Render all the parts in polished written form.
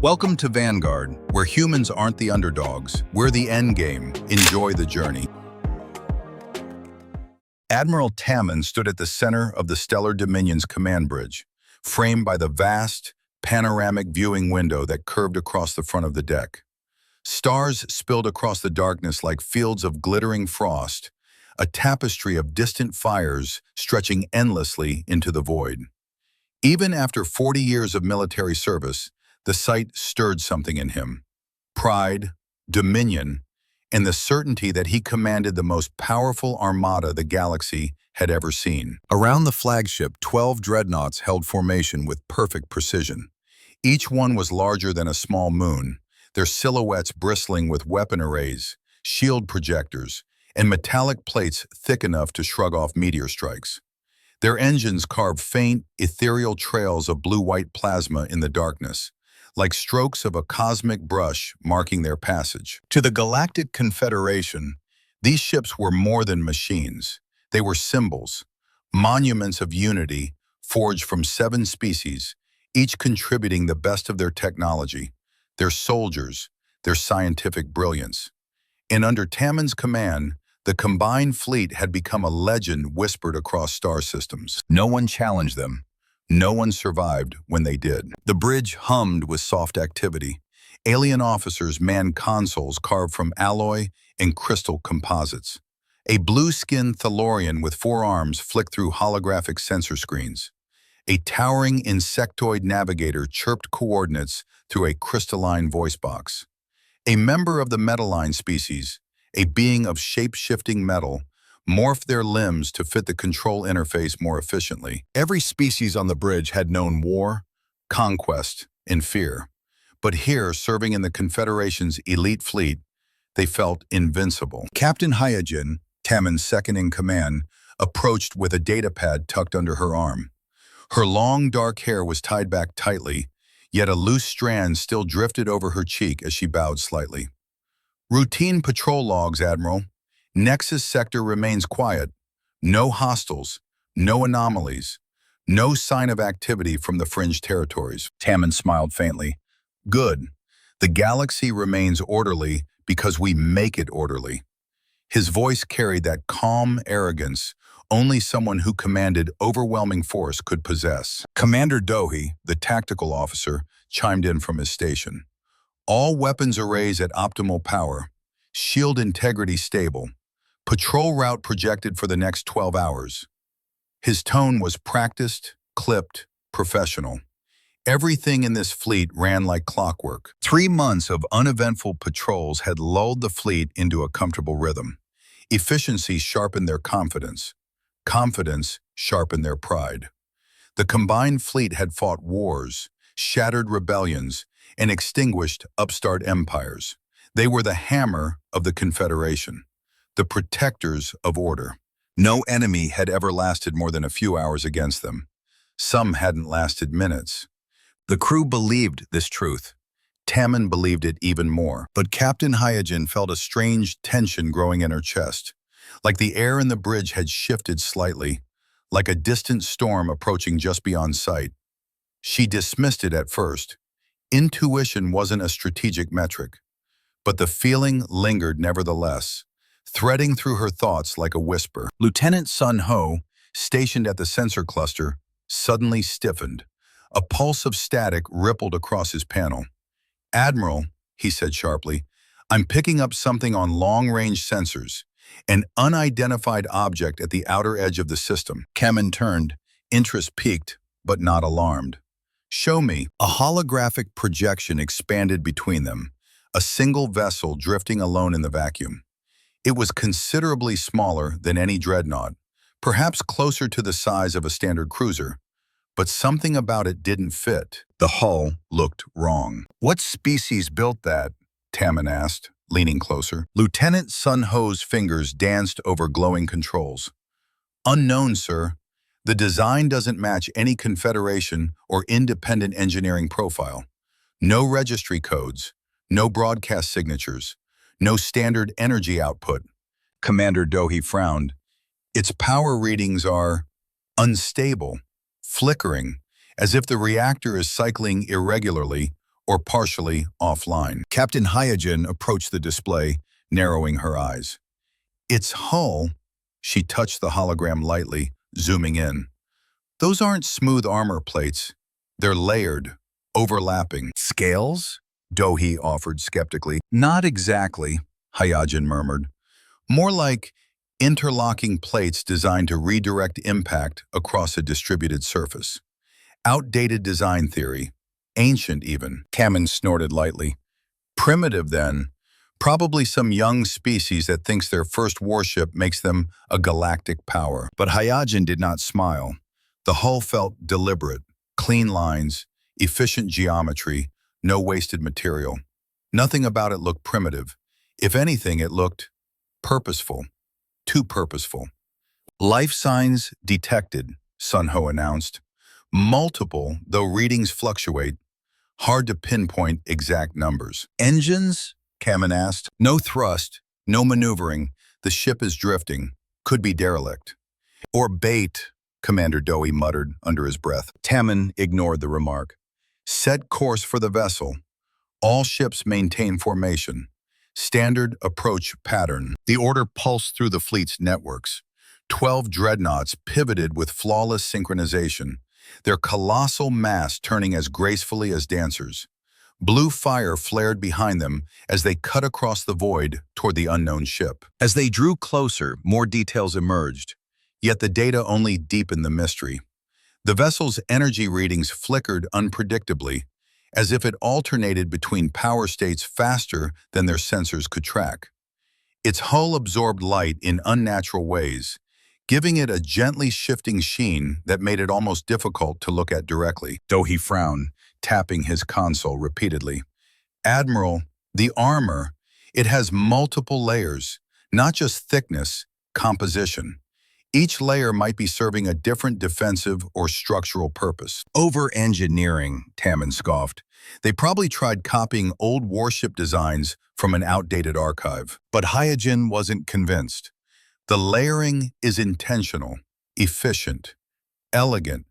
Welcome to Vanguard, where humans aren't the underdogs. We're the endgame. Enjoy the journey. Admiral Tamman stood at the center of the Stellar Dominion's command bridge, framed by the vast, panoramic viewing window that curved across the front of the deck. Stars spilled across the darkness like fields of glittering frost, a tapestry of distant fires stretching endlessly into the void. Even after 40 years of military service, the sight stirred something in him. Pride, dominion, and the certainty that he commanded the most powerful armada the galaxy had ever seen. Around the flagship, 12 dreadnoughts held formation with perfect precision. Each one was larger than a small moon, their silhouettes bristling with weapon arrays, shield projectors, and metallic plates thick enough to shrug off meteor strikes. Their engines carved faint, ethereal trails of blue-white plasma in the darkness, like strokes of a cosmic brush marking their passage. To the Galactic Confederation, these ships were more than machines. They were symbols, monuments of unity forged from 7 species, each contributing the best of their technology, their soldiers, their scientific brilliance. And under Tamman's command, the combined fleet had become a legend whispered across star systems. No one challenged them. No one survived when they did. The bridge hummed with soft activity. Alien officers manned consoles carved from alloy and crystal composites. A blue-skinned Thalorian with 4 arms flicked through holographic sensor screens. A towering insectoid navigator chirped coordinates through a crystalline voice box. A member of the Metalline species, a being of shape-shifting metal, morphed their limbs to fit the control interface more efficiently. Every species on the bridge had known war, conquest, and fear. But here, serving in the Confederation's elite fleet, they felt invincible. Captain Hyojin, Tamman's second-in-command, approached with a datapad tucked under her arm. Her long, dark hair was tied back tightly, yet a loose strand still drifted over her cheek as she bowed slightly. Routine patrol logs, Admiral. Nexus sector remains quiet. No hostiles, no anomalies, no sign of activity from the fringe territories. Tamman smiled faintly. Good. The galaxy remains orderly because we make it orderly. His voice carried that calm arrogance only someone who commanded overwhelming force could possess. Commander Dohi, the tactical officer, chimed in from his station. All weapons arrays at optimal power. Shield integrity stable. Patrol route projected for the next 12 hours. His tone was practiced, clipped, professional. Everything in this fleet ran like clockwork. 3 months of uneventful patrols had lulled the fleet into a comfortable rhythm. Efficiency sharpened their confidence. Confidence sharpened their pride. The combined fleet had fought wars, shattered rebellions, and extinguished upstart empires. They were the hammer of the Confederation, the protectors of order. No enemy had ever lasted more than a few hours against them. Some hadn't lasted minutes. The crew believed this truth. Tamman believed it even more. But Captain Hyojin felt a strange tension growing in her chest, like the air in the bridge had shifted slightly, like a distant storm approaching just beyond sight. She dismissed it at first. Intuition wasn't a strategic metric, but the feeling lingered nevertheless, threading through her thoughts like a whisper. Lieutenant Sun Ho, stationed at the sensor cluster, suddenly stiffened. A pulse of static rippled across his panel. Admiral, he said sharply, I'm picking up something on long-range sensors, an unidentified object at the outer edge of the system. Kemen turned, interest piqued, but not alarmed. Show me. A holographic projection expanded between them, a single vessel drifting alone in the vacuum. It was considerably smaller than any dreadnought, perhaps closer to the size of a standard cruiser, but something about it didn't fit. The hull looked wrong. What species built that? Tamman asked, leaning closer. Lieutenant Sun Ho's fingers danced over glowing controls. Unknown, sir. The design doesn't match any Confederation or independent engineering profile. No registry codes, no broadcast signatures, no standard energy output. Commander Dohi frowned. Its power readings are unstable, flickering, as if the reactor is cycling irregularly or partially offline. Captain Hyojin approached the display, narrowing her eyes. Its hull, she touched the hologram lightly, zooming in. Those aren't smooth armor plates. They're layered, overlapping. Scales? Dohee offered skeptically. Not exactly, Hyojin murmured. More like interlocking plates designed to redirect impact across a distributed surface. Outdated design theory. Ancient even. Kamen snorted lightly. Primitive then. Probably some young species that thinks their first warship makes them a galactic power. But Hyojin did not smile. The hull felt deliberate. Clean lines, efficient geometry, no wasted material. Nothing about it looked primitive. If anything, it looked purposeful. Too purposeful. Life signs detected, Sunho announced. Multiple, though readings fluctuate. Hard to pinpoint exact numbers. Engines? Kamen asked. No thrust, no maneuvering. The ship is drifting. Could be derelict. Or bait, Commander Dohee muttered under his breath. Kamen ignored the remark. Set course for the vessel. All ships maintain formation. Standard approach pattern. The order pulsed through the fleet's networks. 12 dreadnoughts pivoted with flawless synchronization, their colossal mass turning as gracefully as dancers. Blue fire flared behind them as they cut across the void toward the unknown ship. As they drew closer, more details emerged, yet the data only deepened the mystery. The vessel's energy readings flickered unpredictably, as if it alternated between power states faster than their sensors could track. Its hull absorbed light in unnatural ways, giving it a gently shifting sheen that made it almost difficult to look at directly. Dohee frowned, tapping his console repeatedly. Admiral, the armor, it has multiple layers, not just thickness, composition. Each layer might be serving a different defensive or structural purpose. Over-engineering, Kamen scoffed. They probably tried copying old warship designs from an outdated archive. But Hyojin wasn't convinced. The layering is intentional, efficient, elegant.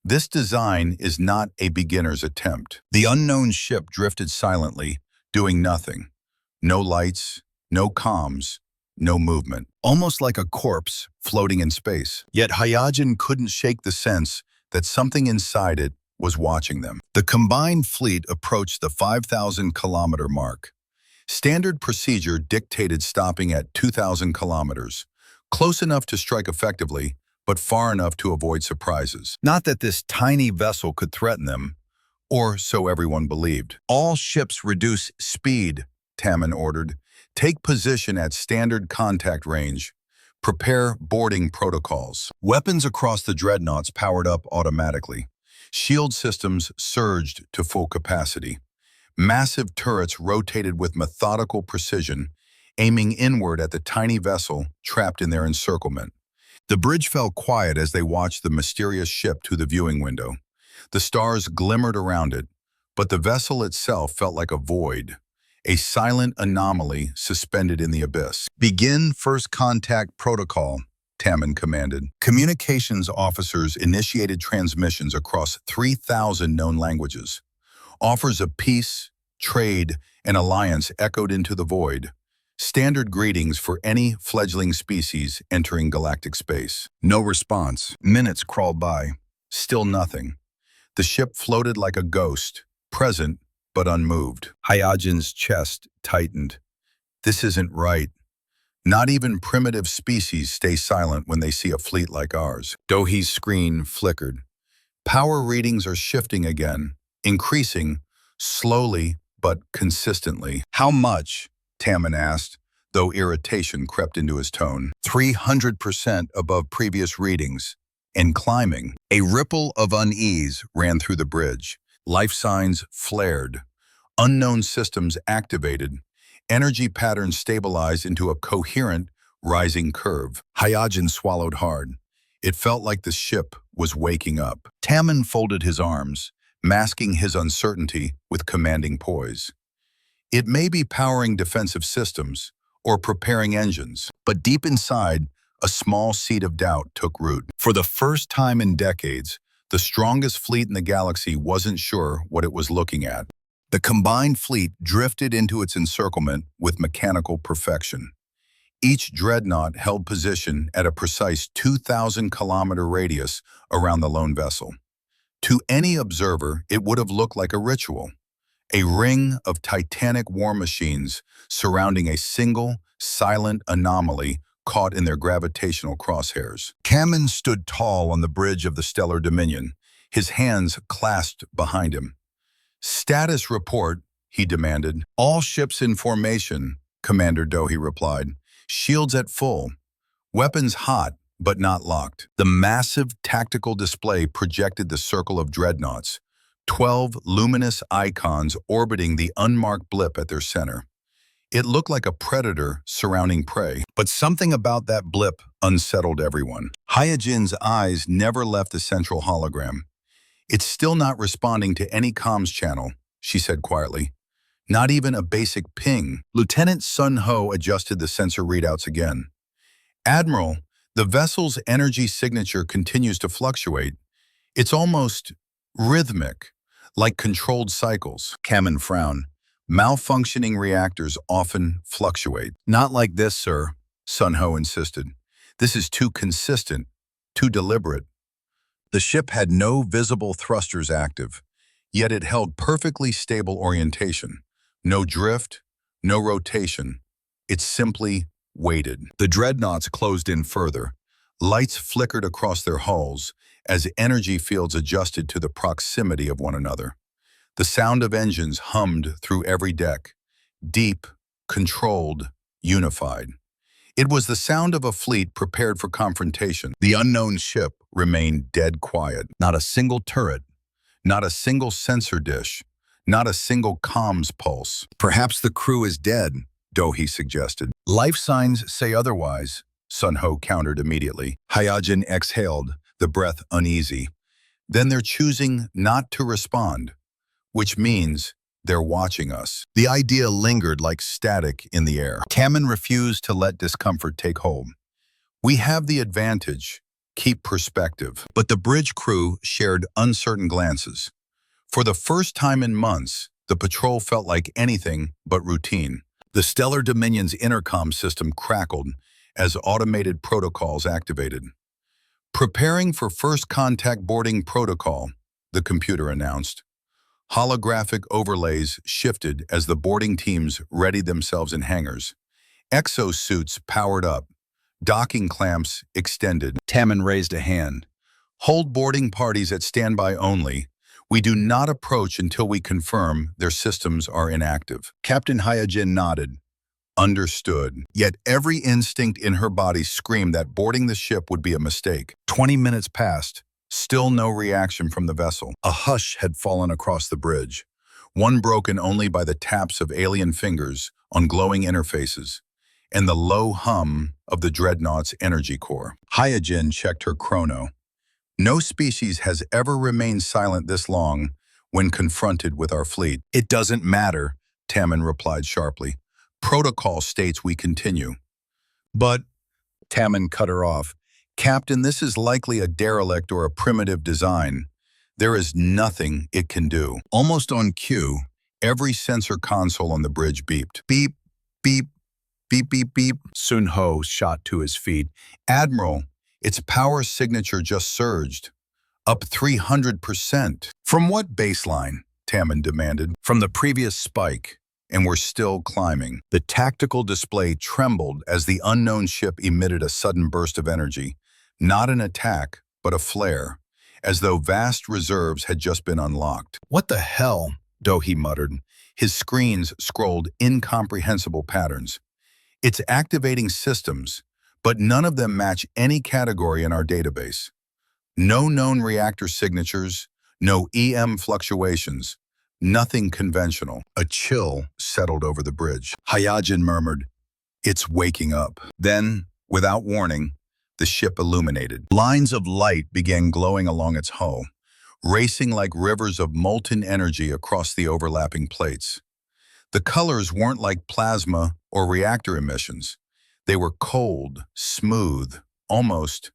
This design is not a beginner's attempt. The unknown ship drifted silently, doing nothing. No lights, no comms, no movement. Almost like a corpse floating in space. Yet Hyojin couldn't shake the sense that something inside it was watching them. The combined fleet approached the 5,000-kilometer mark. Standard procedure dictated stopping at 2,000 kilometers, close enough to strike effectively, but far enough to avoid surprises. Not that this tiny vessel could threaten them, or so everyone believed. All ships reduce speed, Kamen ordered. Take position at standard contact range. Prepare boarding protocols. Weapons across the dreadnoughts powered up automatically. Shield systems surged to full capacity. Massive turrets rotated with methodical precision, aiming inward at the tiny vessel trapped in their encirclement. The bridge fell quiet as they watched the mysterious ship through the viewing window. The stars glimmered around it, but the vessel itself felt like a void, a silent anomaly suspended in the abyss. Begin first contact protocol, Kamen commanded. Communications officers initiated transmissions across 3,000 known languages. Offers of peace, trade, and alliance echoed into the void. Standard greetings for any fledgling species entering galactic space. No response. Minutes crawled by. Still nothing. The ship floated like a ghost, present but unmoved. Hyojin's chest tightened. This isn't right. Not even primitive species stay silent when they see a fleet like ours. Dohee's screen flickered. Power readings are shifting again, increasing, slowly but consistently. How much? Kamen asked, though irritation crept into his tone. 300% above previous readings, and climbing. A ripple of unease ran through the bridge. Life signs flared. Unknown systems activated. Energy patterns stabilized into a coherent, rising curve. Hyojin swallowed hard. It felt like the ship was waking up. Kamen folded his arms, masking his uncertainty with commanding poise. It may be powering defensive systems or preparing engines, but deep inside, a small seed of doubt took root. For the first time in decades, the strongest fleet in the galaxy wasn't sure what it was looking at. The combined fleet drifted into its encirclement with mechanical perfection. Each dreadnought held position at a precise 2,000-kilometer radius around the lone vessel. To any observer, it would have looked like a ritual, a ring of titanic war machines surrounding a single, silent anomaly caught in their gravitational crosshairs. Cameron stood tall on the bridge of the Stellar Dominion, his hands clasped behind him. "Status report," he demanded. "All ships in formation," Commander Dohe replied. "Shields at full. Weapons hot, but not locked." The massive tactical display projected the circle of dreadnoughts, 12 luminous icons orbiting the unmarked blip at their center. It looked like a predator surrounding prey, but something about that blip unsettled everyone. Hyojin's eyes never left the central hologram. "It's still not responding to any comms channel," she said quietly. "Not even a basic ping." Lieutenant Sun Ho adjusted the sensor readouts again. "Admiral, the vessel's energy signature continues to fluctuate. It's almost rhythmic, like controlled cycles." Cameron frowned. "Malfunctioning reactors often fluctuate." "Not like this, sir," Sun Ho insisted. "This is too consistent, too deliberate." The ship had no visible thrusters active, yet it held perfectly stable orientation. No drift, no rotation. It simply waited. The dreadnoughts closed in further. Lights flickered across their hulls as energy fields adjusted to the proximity of one another. The sound of engines hummed through every deck, deep, controlled, unified. It was the sound of a fleet prepared for confrontation. The unknown ship remained dead quiet. Not a single turret, not a single sensor dish, not a single comms pulse. "Perhaps the crew is dead," Dohe suggested. "Life signs say otherwise," Sun Ho countered immediately. Hyojin exhaled, the breath uneasy. "Then they're choosing not to respond, which means they're watching us." The idea lingered like static in the air. Cameron refused to let discomfort take hold. "We have the advantage. Keep perspective." But the bridge crew shared uncertain glances. For the first time in months, the patrol felt like anything but routine. The Stellar Dominion's intercom system crackled as automated protocols activated. "Preparing for first contact boarding protocol," the computer announced. Holographic overlays shifted as the boarding teams readied themselves in hangars. Exosuits powered up. Docking clamps extended. Tamman raised a hand. "Hold boarding parties at standby only. We do not approach until we confirm their systems are inactive." Captain Hyojin nodded. Understood. Yet every instinct in her body screamed that boarding the ship would be a mistake. 20 minutes passed. Still no reaction from the vessel. A hush had fallen across the bridge, one broken only by the taps of alien fingers on glowing interfaces and the low hum of the dreadnought's energy core. Hyojin checked her chrono. "No species has ever remained silent this long when confronted with our fleet." "It doesn't matter," Tamman replied sharply. "Protocol states we continue." "But," Tamman cut her off, "Captain, this is likely a derelict or a primitive design. There is nothing it can do." Almost on cue, every sensor console on the bridge beeped. Beep, beep, beep, beep, beep. Sun Ho shot to his feet. "Admiral, its power signature just surged. Up 300%. "From what baseline?" Tamman demanded. "From the previous spike, and we're still climbing." The tactical display trembled as the unknown ship emitted a sudden burst of energy. Not an attack, but a flare, as though vast reserves had just been unlocked. "What the hell?" Dohe muttered. His screens scrolled incomprehensible patterns. "It's activating systems, but none of them match any category in our database. No known reactor signatures, no EM fluctuations, nothing conventional." A chill settled over the bridge. Hyojin murmured, "It's waking up." Then, without warning, the ship illuminated. Lines of light began glowing along its hull, racing like rivers of molten energy across the overlapping plates. The colors weren't like plasma or reactor emissions. They were cold, smooth, almost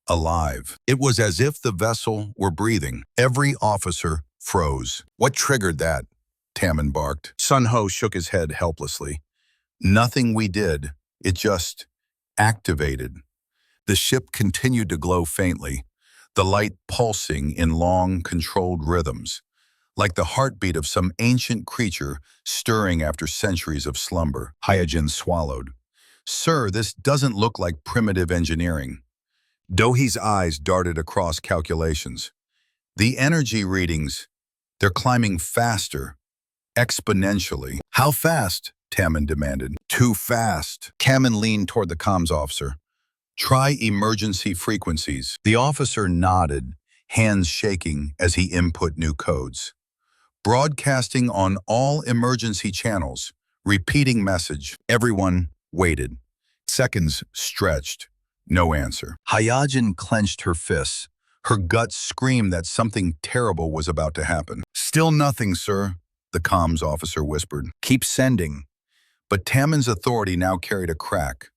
alive. It was as if the vessel were breathing. Every officer froze. "What triggered that?" Tammin barked. Sun Ho shook his head helplessly. Nothing we did. It just activated. The ship continued to glow faintly, the light pulsing in long, controlled rhythms, like the heartbeat of some ancient creature stirring after centuries of slumber. Hyojin swallowed. Sir, this doesn't look like primitive engineering. Dohi's eyes darted across calculations. The energy readings, they're climbing faster, exponentially. How fast? Tammin demanded. Too fast. Tammin leaned toward the comms officer. Try emergency frequencies. The officer nodded, hands shaking as he input new codes. Broadcasting on all emergency channels. Repeating message. Everyone waited. Seconds stretched. No answer. Hyojin clenched her fists. Her gut screamed that something terrible was about to happen. Still nothing, sir, the comms officer whispered. Keep sending. But Tammin's authority now carried a crack.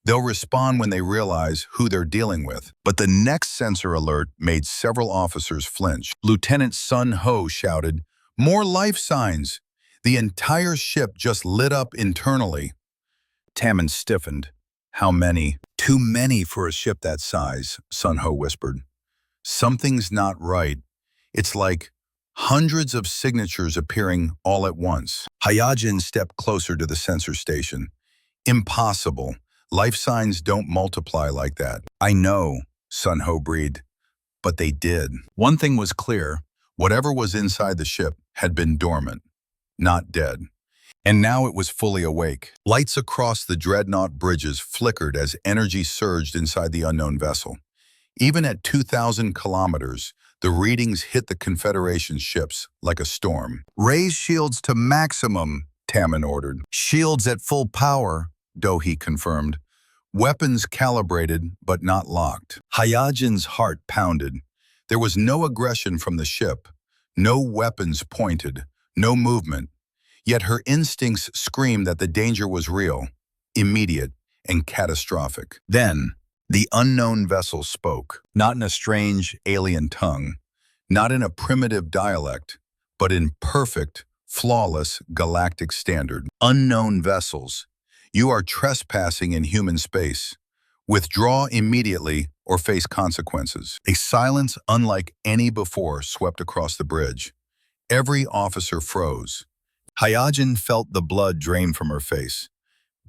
They'll respond when they realize who they're dealing with. But the next sensor alert made several officers flinch. Lieutenant Sun Ho shouted, "More life signs!" The entire ship just lit up internally. Tammin stiffened. How many? Too many for a ship that size, Sun Ho whispered. Something's not right. It's like hundreds of signatures appearing all at once. Hyojin stepped closer to the sensor station. Impossible. Life signs don't multiply like that. I know, Sun Ho breathed, but they did. One thing was clear. Whatever was inside the ship had been dormant, not dead. And now it was fully awake. Lights across the dreadnought bridges flickered as energy surged inside the unknown vessel. Even at 2,000 kilometers, the readings hit the Confederation ships like a storm. Raise shields to maximum, Tammin ordered. Shields at full power, Dohi confirmed. Weapons calibrated, but not locked. Hyojin's heart pounded. There was no aggression from the ship, no weapons pointed, no movement. Yet her instincts screamed that the danger was real, immediate, and catastrophic. Then, the unknown vessel spoke, not in a strange alien tongue, not in a primitive dialect, but in perfect, flawless galactic standard. Unknown vessels, you are trespassing in human space. Withdraw immediately or face consequences. A silence unlike any before swept across the bridge. Every officer froze. Hyojin felt the blood drain from her face.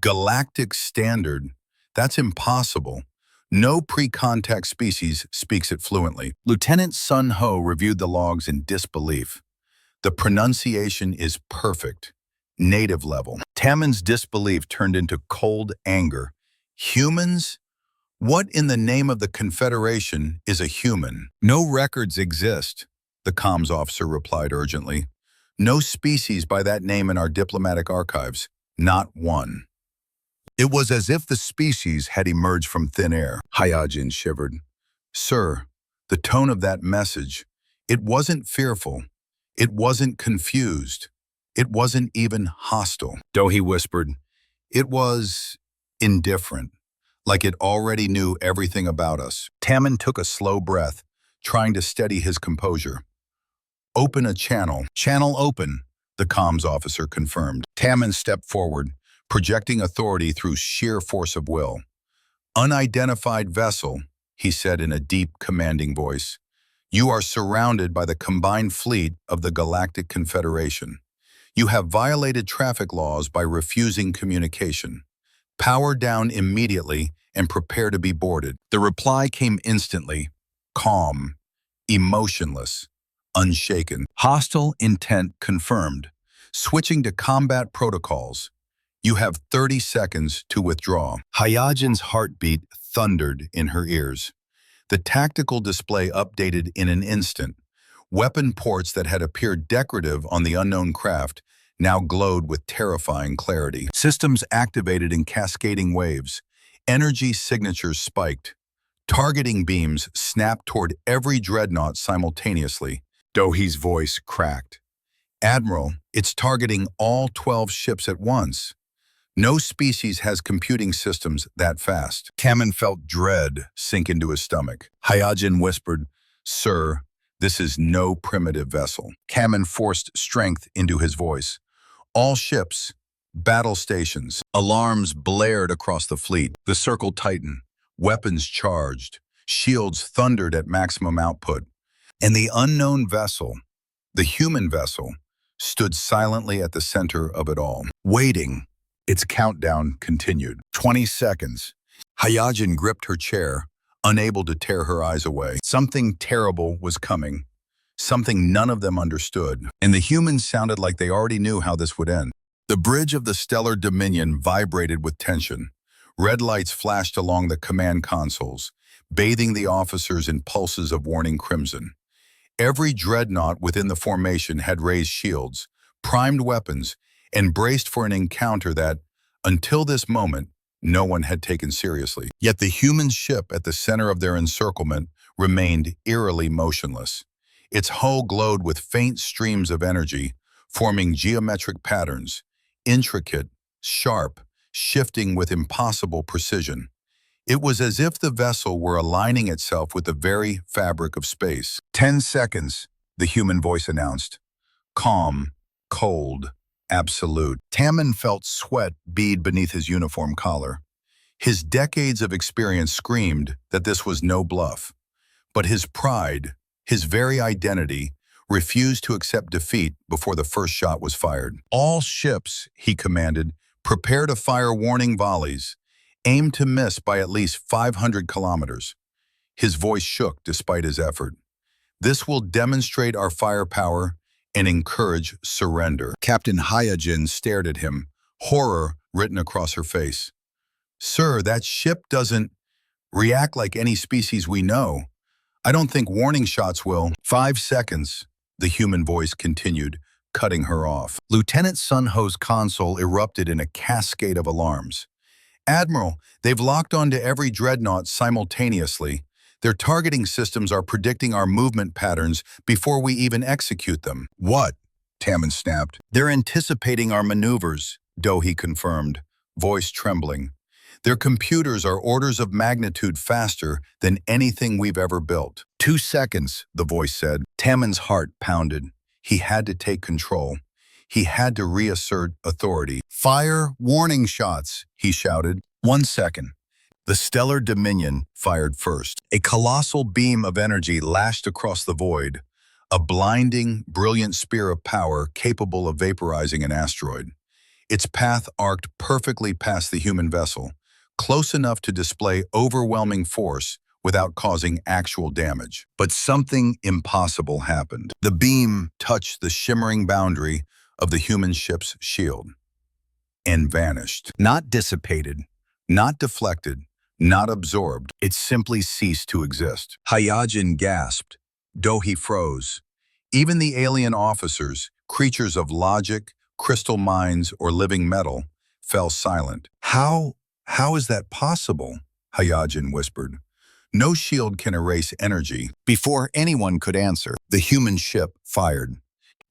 Galactic standard? That's impossible. No pre-contact species speaks it fluently. Lieutenant Sun Ho reviewed the logs in disbelief. The pronunciation is perfect. Native level. Tammin's disbelief turned into cold anger. Humans? What in the name of the Confederation is a human? No records exist, the comms officer replied urgently. No species by that name in our diplomatic archives. Not one. It was as if the species had emerged from thin air. Hyojin shivered. Sir, the tone of that message, it wasn't fearful. It wasn't confused. It wasn't even hostile. Dohi whispered, it was indifferent, like it already knew everything about us. Tammin took a slow breath, trying to steady his composure. Open a channel. Channel open, the comms officer confirmed. Tammin stepped forward, projecting authority through sheer force of will. Unidentified vessel, he said in a deep, commanding voice. You are surrounded by the combined fleet of the Galactic Confederation. You have violated traffic laws by refusing communication. Power down immediately and prepare to be boarded. The reply came instantly, calm, emotionless, unshaken. Hostile intent confirmed. Switching to combat protocols. You have 30 seconds to withdraw. Hyojin's heartbeat thundered in her ears. The tactical display updated in an instant. Weapon ports that had appeared decorative on the unknown craft now glowed with terrifying clarity. Systems activated in cascading waves. Energy signatures spiked. Targeting beams snapped toward every dreadnought simultaneously. Dohi's voice cracked. Admiral, it's targeting all 12 ships at once. No species has computing systems that fast. Tammin felt dread sink into his stomach. Hyojin whispered, Sir, This is no primitive vessel. Hammond forced strength into his voice. All ships, battle stations, alarms blared across the fleet. The circle tightened, weapons charged, shields thundered at maximum output. And the unknown vessel, the human vessel, stood silently at the center of it all, waiting. Its countdown continued. 20 seconds. Hayajin gripped her chair, unable to tear her eyes away. Something terrible was coming, something none of them understood, and the humans sounded like they already knew how this would end. The bridge of the stellar dominion vibrated with tension. Red lights flashed along the command consoles, bathing the officers in pulses of warning crimson. Every dreadnought within the formation had raised shields, primed weapons, and braced for an encounter that, until this moment, no one had taken seriously. Yet the human ship at the center of their encirclement remained eerily motionless. Its hull glowed with faint streams of energy, forming geometric patterns, intricate, sharp, shifting with impossible precision. It was as if the vessel were aligning itself with the very fabric of space. 10 seconds, the human voice announced. Calm, cold, absolute. Tamman felt sweat bead beneath his uniform collar. His decades of experience screamed that this was no bluff. But his pride, his very identity, refused to accept defeat before the first shot was fired. All ships, he commanded, prepare to fire warning volleys. Aim to miss by at least 500 kilometers. His voice shook despite his effort. This will demonstrate our firepower and encourage surrender. Captain Hayajin stared at him, horror written across her face. Sir, that ship doesn't react like any species we know. I don't think warning shots will. 5 seconds, the human voice continued, cutting her off. Lieutenant Sunho's console erupted in a cascade of alarms. Admiral, they've locked onto every dreadnought simultaneously. Their targeting systems are predicting our movement patterns before we even execute them. What? Tamman snapped. They're anticipating our maneuvers, Dohi confirmed, voice trembling. Their computers are orders of magnitude faster than anything we've ever built. 2 seconds, the voice said. Tamman's heart pounded. He had to take control. He had to reassert authority. Fire warning shots, he shouted. 1 second. The stellar dominion fired first. A colossal beam of energy lashed across the void, a blinding, brilliant spear of power capable of vaporizing an asteroid. Its path arced perfectly past the human vessel, close enough to display overwhelming force without causing actual damage. But something impossible happened. The beam touched the shimmering boundary of the human ship's shield and vanished. Not dissipated, not deflected, not absorbed. It simply ceased to exist. Hayajin gasped. Dohi froze. Even the alien officers, creatures of logic, crystal minds, or living metal, fell silent. How is that possible? Hayajin whispered. No shield can erase energy. Before anyone could answer, the human ship fired.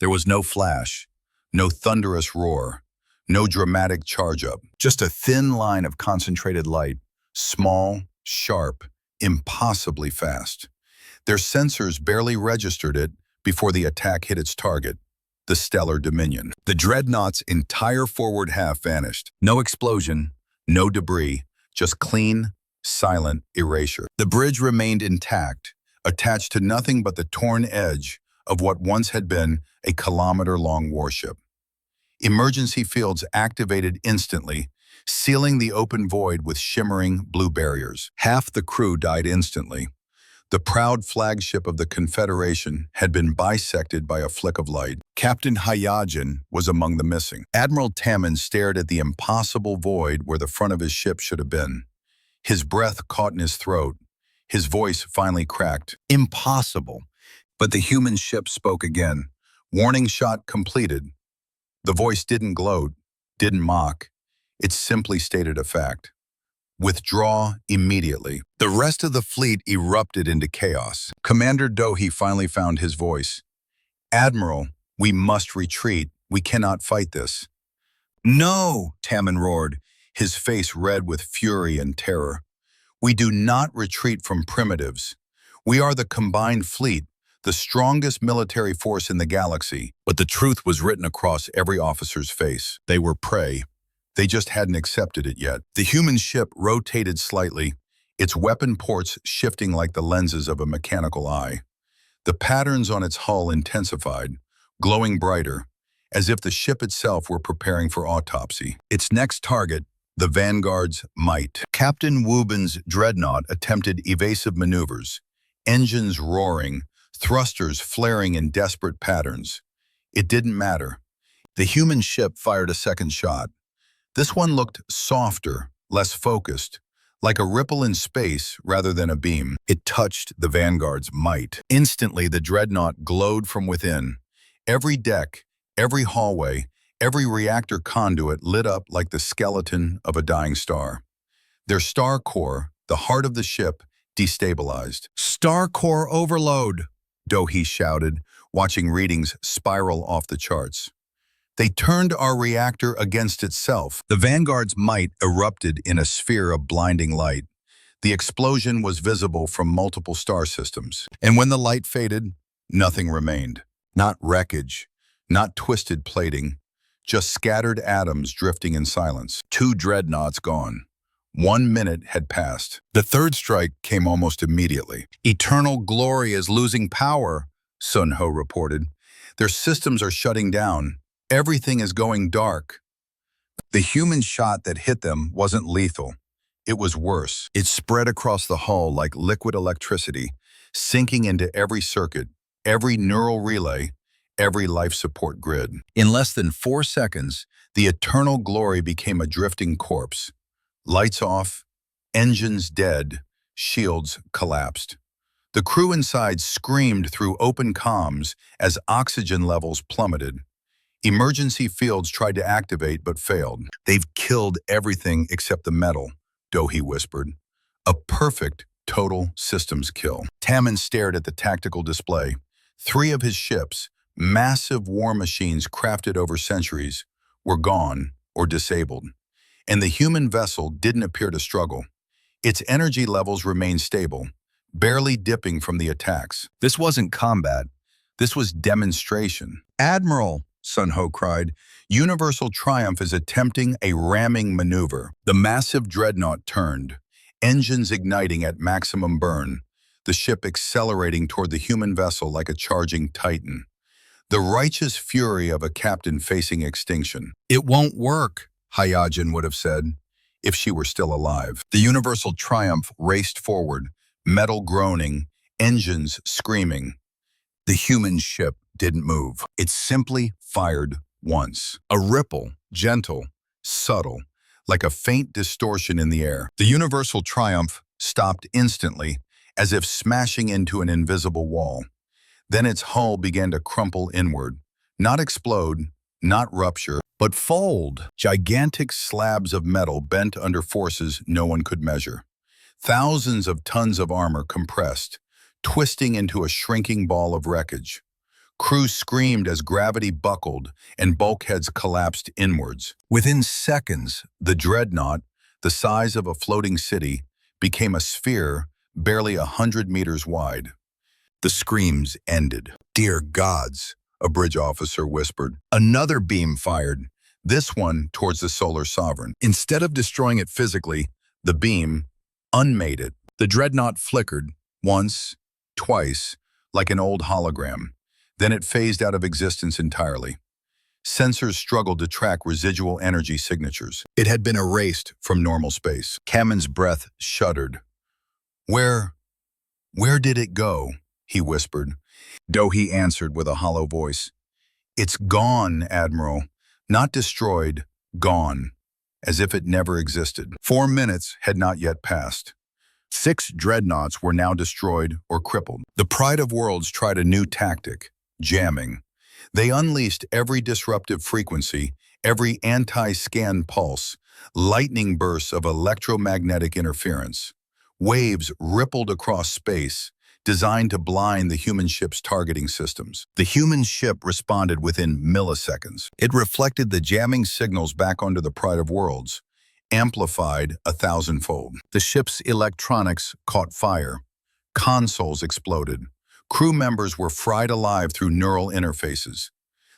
There was no flash, no thunderous roar, no dramatic charge-up, just a thin line of concentrated light, small, sharp, impossibly fast. Their sensors barely registered it before the attack hit its target, the stellar dominion. The dreadnought's entire forward half vanished. No explosion, no debris, just clean, silent erasure. The bridge remained intact, attached to nothing but the torn edge of what once had been a kilometer-long warship. Emergency fields activated instantly, sealing the open void with shimmering blue barriers. Half the crew died instantly. The proud flagship of the Confederation had been bisected by a flick of light. Captain Hayajin was among the missing. Admiral Tamman stared at the impossible void where the front of his ship should have been. His breath caught in his throat. His voice finally cracked. Impossible. But the human ship spoke again. Warning shot completed. The voice didn't gloat, didn't mock. It simply stated a fact. Withdraw immediately. The rest of the fleet erupted into chaos. Commander Dohi finally found his voice. Admiral, we must retreat. We cannot fight this. No, Tamman roared, his face red with fury and terror. We do not retreat from primitives. We are the combined fleet, the strongest military force in the galaxy. But the truth was written across every officer's face. They were prey. They just hadn't accepted it yet. The human ship rotated slightly, its weapon ports shifting like the lenses of a mechanical eye. The patterns on its hull intensified, glowing brighter, as if the ship itself were preparing for autopsy. Its next target, the Vanguard's might. Captain Wubin's dreadnought attempted evasive maneuvers, engines roaring, thrusters flaring in desperate patterns. It didn't matter. The human ship fired a second shot. This one looked softer, less focused, like a ripple in space rather than a beam. It touched the Vanguard's might. Instantly, the dreadnought glowed from within. Every deck, every hallway, every reactor conduit lit up like the skeleton of a dying star. Their star core, the heart of the ship, destabilized. "Star core overload," Dohe shouted, watching readings spiral off the charts. "They turned our reactor against itself." The Vanguard's might erupted in a sphere of blinding light. The explosion was visible from multiple star systems. And when the light faded, nothing remained. Not wreckage, not twisted plating, just scattered atoms drifting in silence. 2 dreadnoughts gone. 1 minute had passed. The third strike came almost immediately. "Eternal glory is losing power," Sun Ho reported. "Their systems are shutting down. Everything is going dark." The human shot that hit them wasn't lethal. It was worse. It spread across the hull like liquid electricity, sinking into every circuit, every neural relay, every life support grid. In less than 4 seconds, the eternal glory became a drifting corpse. Lights off, engines dead, shields collapsed. The crew inside screamed through open comms as oxygen levels plummeted. Emergency fields tried to activate but failed. "They've killed everything except the metal," Dohe whispered. "A perfect total systems kill." Tammen stared at the tactical display. 3 of his ships, massive war machines crafted over centuries, were gone or disabled. And the human vessel didn't appear to struggle. Its energy levels remained stable, barely dipping from the attacks. This wasn't combat. This was demonstration. "Admiral," Sun Ho cried, "Universal Triumph is attempting a ramming maneuver." The massive dreadnought turned, engines igniting at maximum burn, the ship accelerating toward the human vessel like a charging titan. The righteous fury of a captain facing extinction. "It won't work," Hayajin would have said, if she were still alive. The Universal Triumph raced forward, metal groaning, engines screaming. The human ship didn't move. It simply fired once. A ripple, gentle, subtle, like a faint distortion in the air. The Universal Triumph stopped instantly, as if smashing into an invisible wall. Then its hull began to crumple inward, not explode, not rupture, but fold. Gigantic slabs of metal bent under forces no one could measure. Thousands of tons of armor compressed, twisting into a shrinking ball of wreckage. Crews screamed as gravity buckled and bulkheads collapsed inwards. Within seconds, the dreadnought, the size of a floating city, became a sphere barely 100 meters wide. The screams ended. "Dear gods," a bridge officer whispered. Another beam fired, this one towards the Solar Sovereign. Instead of destroying it physically, the beam unmade it. The dreadnought flickered, once, twice, like an old hologram. Then it phased out of existence entirely. Sensors struggled to track residual energy signatures. It had been erased from normal space. Kammen's breath shuddered. Where did it go?" he whispered. Dohe answered with a hollow voice. "It's gone, Admiral. Not destroyed, gone. As if it never existed." 4 minutes had not yet passed. 6 dreadnoughts were now destroyed or crippled. The Pride of Worlds tried a new tactic, jamming. They unleashed every disruptive frequency, every anti-scan pulse, lightning bursts of electromagnetic interference. Waves rippled across space, designed to blind the human ship's targeting systems. The human ship responded within milliseconds. It reflected the jamming signals back onto the Pride of Worlds, amplified 1,000-fold. The ship's electronics caught fire. Consoles exploded. Crew members were fried alive through neural interfaces.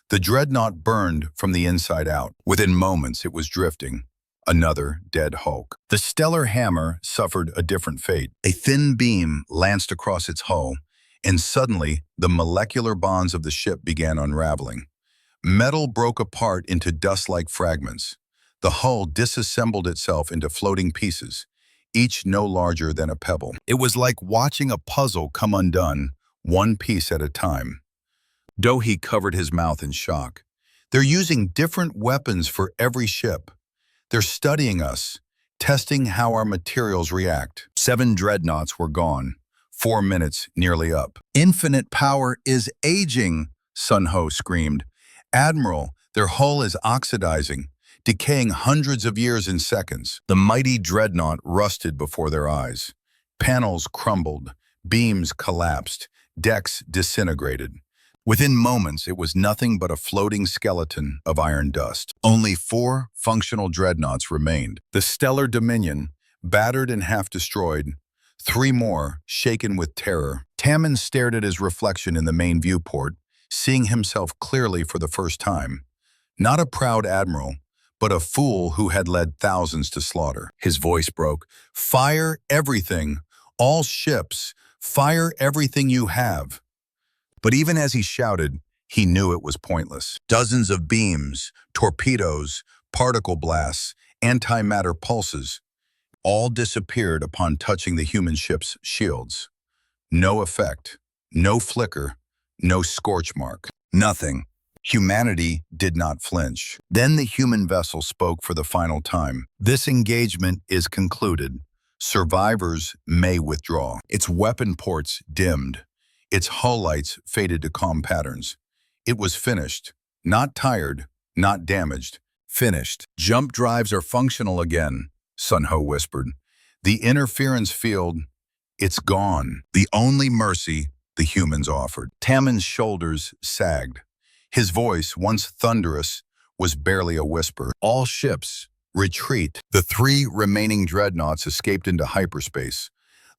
The dreadnought burned from the inside out. Within moments, it was drifting. Another dead hulk. The stellar hammer suffered a different fate. A thin beam lanced across its hull, and suddenly the molecular bonds of the ship began unraveling. Metal broke apart into dust-like fragments. The hull disassembled itself into floating pieces, each no larger than a pebble. It was like watching a puzzle come undone, one piece at a time. Dohi covered his mouth in shock. They're using different weapons for every ship. They're studying us, testing how our materials react. 7 dreadnoughts were gone, 4 minutes nearly up. Infinite power is aging, Sun Ho screamed. Admiral, their hull is oxidizing, decaying hundreds of years in seconds. The mighty dreadnought rusted before their eyes. Panels crumbled, beams collapsed, decks disintegrated. Within moments, it was nothing but a floating skeleton of iron dust. Only 4 functional dreadnoughts remained. The stellar Dominion, battered and half destroyed, 3 more, shaken with terror. Tammen stared at his reflection in the main viewport, seeing himself clearly for the first time. Not a proud admiral, but a fool who had led thousands to slaughter. His voice broke. "Fire everything! All ships! Fire everything you have!" But even as he shouted, he knew it was pointless. Dozens of beams, torpedoes, particle blasts, antimatter pulses, all disappeared upon touching the human ship's shields. No effect, no flicker, no scorch mark. Nothing. Humanity did not flinch. Then the human vessel spoke for the final time. "This engagement is concluded. Survivors may withdraw." Its weapon ports dimmed. Its hull lights faded to calm patterns. It was finished. Not tired, not damaged. Finished. "Jump drives are functional again," Sun Ho whispered. "The interference field, it's gone." The only mercy the humans offered. Tammen's shoulders sagged. His voice, once thunderous, was barely a whisper. "All ships, retreat." The 3 remaining dreadnoughts escaped into hyperspace,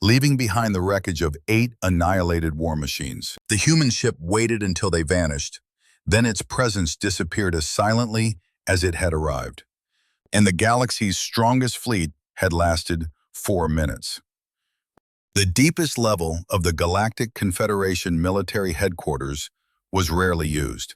leaving behind the wreckage of 8 annihilated war machines. The human ship waited until they vanished. Then its presence disappeared as silently as it had arrived. And the galaxy's strongest fleet had lasted 4 minutes. The deepest level of the Galactic Confederation military headquarters was rarely used.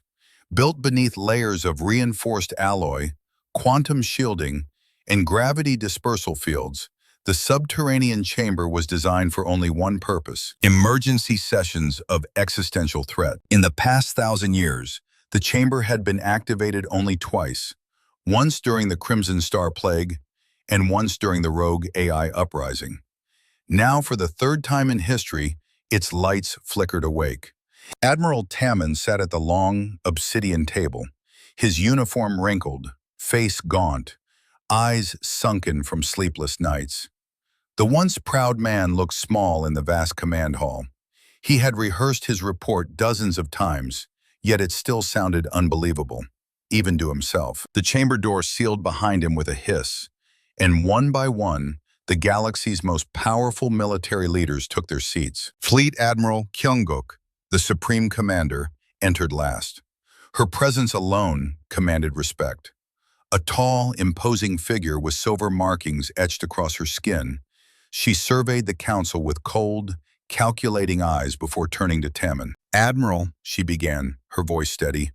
Built beneath layers of reinforced alloy, quantum shielding, and gravity dispersal fields, the subterranean chamber was designed for only one purpose: emergency sessions of existential threat. In the past 1,000 years, the chamber had been activated only twice, once during the Crimson Star Plague and once during the Rogue AI uprising. Now, for the 3rd time in history, its lights flickered awake. Admiral Tammen sat at the long, obsidian table, his uniform wrinkled, face gaunt, eyes sunken from sleepless nights. The once proud man looked small in the vast command hall. He had rehearsed his report dozens of times, yet it still sounded unbelievable, even to himself. The chamber door sealed behind him with a hiss, and one by one, the galaxy's most powerful military leaders took their seats. Fleet Admiral Kyunguk, the Supreme Commander, entered last. Her presence alone commanded respect. A tall, imposing figure with silver markings etched across her skin, she surveyed the council with cold, calculating eyes before turning to Tammen. "Admiral," she began, her voice steady,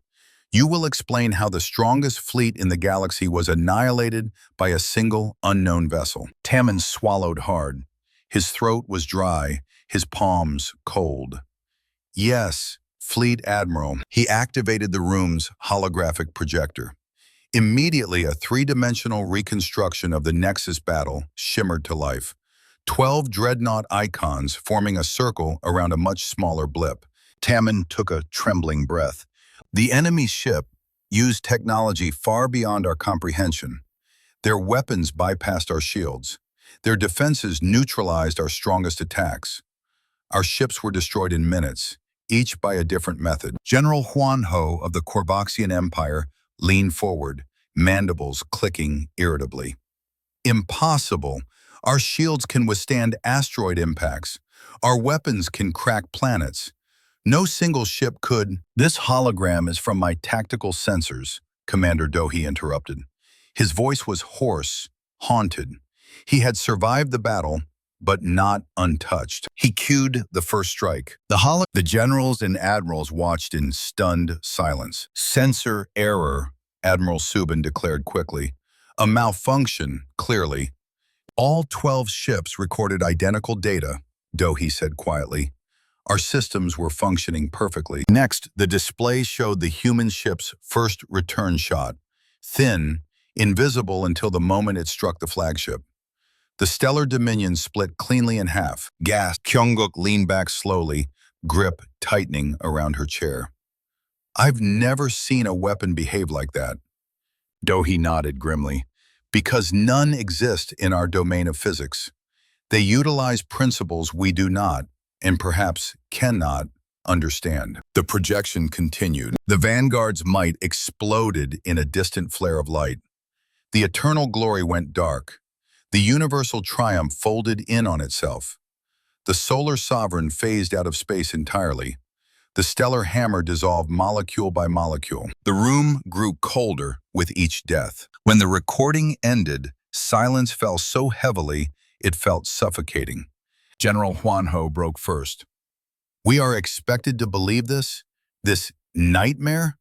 "you will explain how the strongest fleet in the galaxy was annihilated by a single unknown vessel." Tammen swallowed hard. His throat was dry, his palms cold. "Yes, Fleet Admiral." He activated the room's holographic projector. Immediately, a 3-dimensional reconstruction of the Nexus battle shimmered to life. 12 dreadnought icons forming a circle around a much smaller blip. Tammen took a trembling breath. The enemy ship used technology far beyond our comprehension. Their weapons bypassed our shields. Their defenses neutralized our strongest attacks. Our ships were destroyed in minutes, each by a different method. General Huan Ho of the Corvoxian Empire leaned forward, mandibles clicking irritably. "Impossible! Our shields can withstand asteroid impacts. Our weapons can crack planets. No single ship could. This hologram is from my tactical sensors, Commander Dohi interrupted. His voice was hoarse, haunted. He had survived the battle, but not untouched. He cued the first strike. The generals and admirals watched in stunned silence. Sensor error, Admiral Subin declared quickly. A malfunction, clearly. All 12 ships recorded identical data, Dohi said quietly. Our systems were functioning perfectly. Next, the display showed the human ship's first return shot. Thin, invisible until the moment it struck the flagship. The stellar dominion split cleanly in half. Gasped, Kyunguk leaned back slowly, grip tightening around her chair. I've never seen a weapon behave like that. Dohi nodded grimly. Because none exist in our domain of physics. They utilize principles we do not, and perhaps cannot, understand. The projection continued. The Vanguard's might exploded in a distant flare of light. The eternal glory went dark. The universal triumph folded in on itself. The solar sovereign phased out of space entirely. The stellar hammer dissolved molecule by molecule. The room grew colder with each death. When the recording ended, silence fell so heavily it felt suffocating. General Huanho broke first. We are expected to believe this? This nightmare?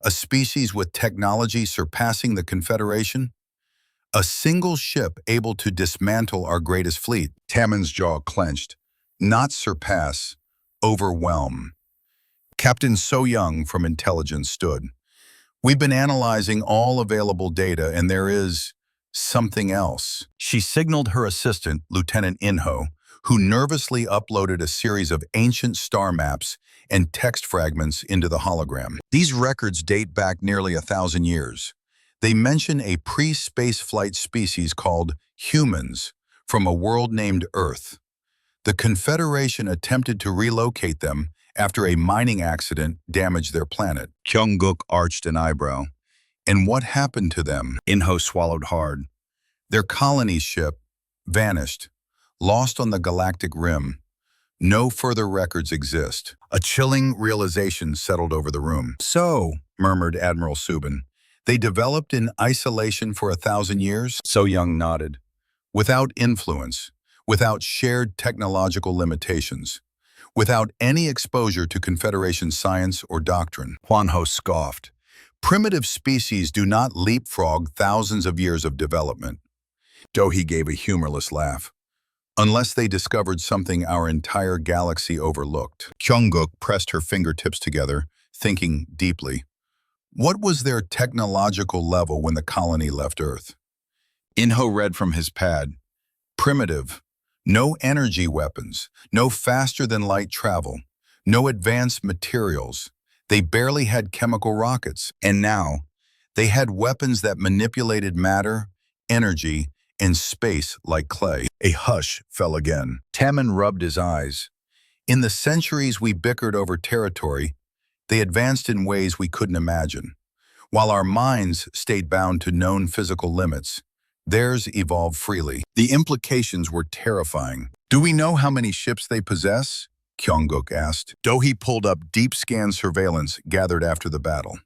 A species with technology surpassing the Confederation? A single ship able to dismantle our greatest fleet? Tammon's jaw clenched. Not surpass, overwhelm. Captain So Young from Intelligence stood. We've been analyzing all available data and there is something else. She signaled her assistant, Lieutenant Inho, who nervously uploaded a series of ancient star maps and text fragments into the hologram. These records date back nearly 1,000 years. They mention a pre-space flight species called humans from a world named Earth. The Confederation attempted to relocate them after a mining accident damaged their planet. Kyunguk arched an eyebrow. And what happened to them? Inho swallowed hard. Their colony ship vanished, lost on the galactic rim. No further records exist. A chilling realization settled over the room. So, murmured Admiral Subin, they developed in isolation for 1,000 years? So Young nodded. Without influence, without shared technological limitations, without any exposure to Confederation science or doctrine. Huanho scoffed. Primitive species do not leapfrog thousands of years of development. Dohi gave a humorless laugh. Unless they discovered something our entire galaxy overlooked. Kyunguk pressed her fingertips together, thinking deeply. What was their technological level when the colony left Earth? Inho read from his pad. Primitive. No energy weapons, no faster-than-light travel, no advanced materials. They barely had chemical rockets. And now, they had weapons that manipulated matter, energy, and space like clay. A hush fell again. Tammin rubbed his eyes. In the centuries we bickered over territory, they advanced in ways we couldn't imagine. While our minds stayed bound to known physical limits, theirs evolved freely. The implications were terrifying. Do we know how many ships they possess? Kyunguk asked. Dohi pulled up deep scan surveillance gathered after the battle.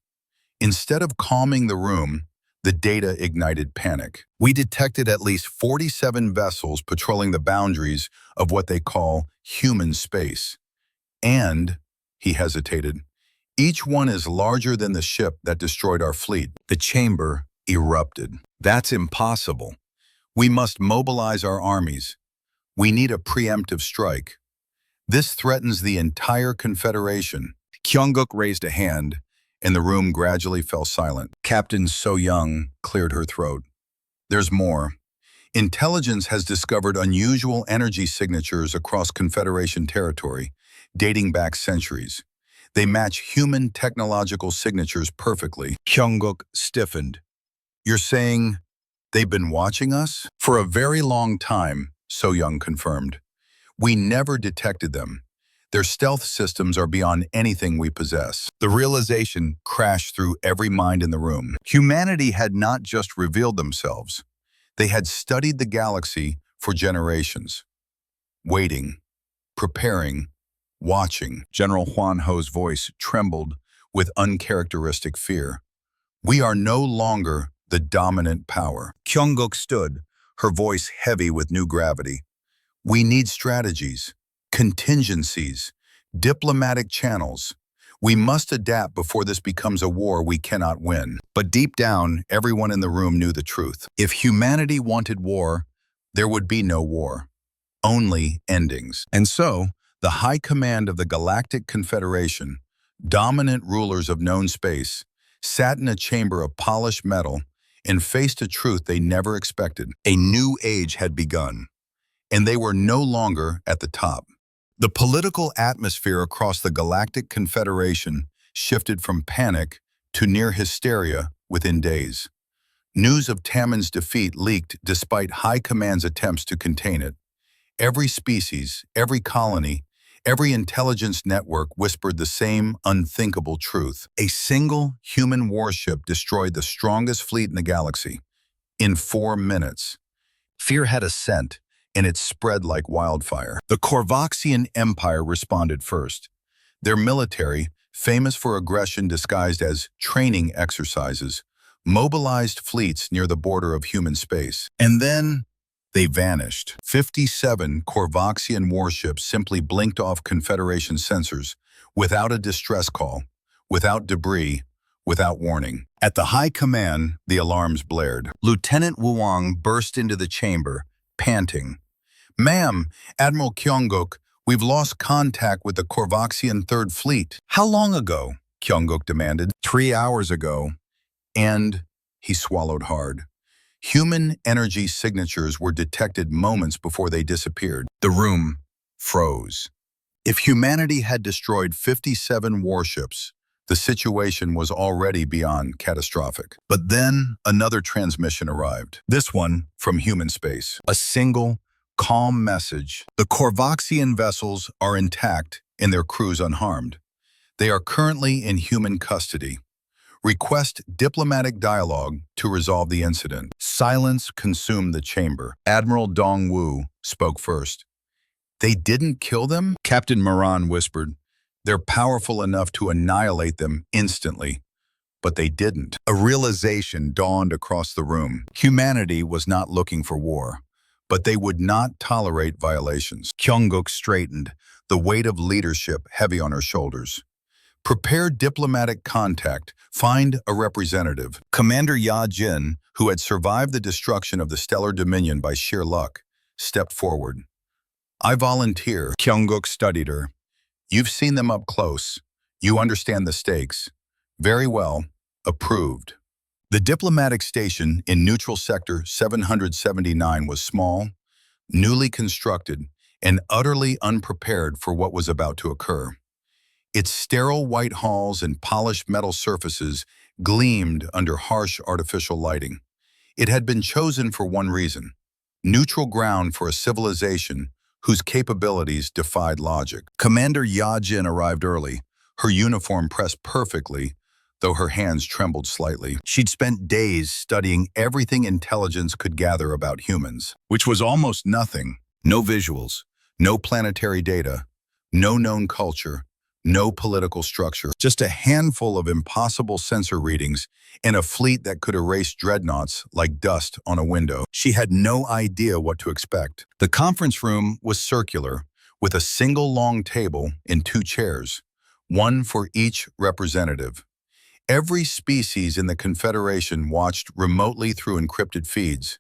Instead of calming the room, the data ignited panic. We detected at least 47 vessels patrolling the boundaries of what they call human space. And, he hesitated, each one is larger than the ship that destroyed our fleet. The chamber erupted. That's impossible. We must mobilize our armies. We need a preemptive strike. This threatens the entire Confederation. Kyunguk raised a hand, and the room gradually fell silent. Captain So Young cleared her throat. There's more. Intelligence has discovered unusual energy signatures across Confederation territory, dating back centuries. They match human technological signatures perfectly. Kyunguk stiffened. You're saying they've been watching us? For a very long time, So Young confirmed. We never detected them. Their stealth systems are beyond anything we possess. The realization crashed through every mind in the room. Humanity had not just revealed themselves. They had studied the galaxy for generations. Waiting, preparing, watching. General Huan Ho's voice trembled with uncharacteristic fear. We are no longer the dominant power. Kyunguk stood, her voice heavy with new gravity. We need strategies, contingencies, diplomatic channels. We must adapt before this becomes a war we cannot win. But deep down, everyone in the room knew the truth. If humanity wanted war, there would be no war, only endings. And so, the High Command of the Galactic Confederation, dominant rulers of known space, sat in a chamber of polished metal and faced a truth they never expected. A new age had begun, and they were no longer at the top. The political atmosphere across the Galactic Confederation shifted from panic to near hysteria within days. News of Tammon's defeat leaked despite High Command's attempts to contain it. Every species, every colony, every intelligence network whispered the same unthinkable truth. A single human warship destroyed the strongest fleet in the galaxy in 4 minutes. Fear had a scent, and it spread like wildfire. The Korvoxian Empire responded first. Their military, famous for aggression disguised as training exercises, mobilized fleets near the border of human space. And then they vanished. 57 Korvoxian warships simply blinked off Confederation sensors without a distress call, without debris, without warning. At the High Command, the alarms blared. Lieutenant Wuang burst into the chamber, panting. Ma'am, Admiral Kyunguk, we've lost contact with the Korvoxian Third Fleet. How long ago? Kyunguk demanded. 3 hours ago. And he swallowed hard. Human energy signatures were detected moments before they disappeared. The room froze. If humanity had destroyed 57 warships, the situation was already beyond catastrophic. But then another transmission arrived. This one from human space. A single, calm message. The Korvoxian vessels are intact and their crews unharmed. They are currently in human custody. Request diplomatic dialogue to resolve the incident. Silence consumed the chamber. Admiral Dongwu spoke first. They didn't kill them? Captain Moran whispered. They're powerful enough to annihilate them instantly. But they didn't. A realization dawned across the room. Humanity was not looking for war, but they would not tolerate violations. Kyunguk straightened, the weight of leadership heavy on her shoulders. Prepare diplomatic contact. Find a representative. Commander Ya Jin, who had survived the destruction of the Stellar Dominion by sheer luck, stepped forward. I volunteer. Kyunguk studied her. You've seen them up close. You understand the stakes. Very well. Approved. The diplomatic station in neutral sector 779 was small, newly constructed, and utterly unprepared for what was about to occur. Its sterile white halls and polished metal surfaces gleamed under harsh artificial lighting. It had been chosen for one reason: neutral ground for a civilization whose capabilities defied logic. Commander Yajin arrived early, her uniform pressed perfectly, though her hands trembled slightly. She'd spent days studying everything intelligence could gather about humans, which was almost nothing. No visuals, no planetary data, no known culture, no political structure, just a handful of impossible sensor readings and a fleet that could erase dreadnoughts like dust on a window. She had no idea what to expect. The conference room was circular, with a single long table and 2 chairs, one for each representative. Every species in the Confederation watched remotely through encrypted feeds,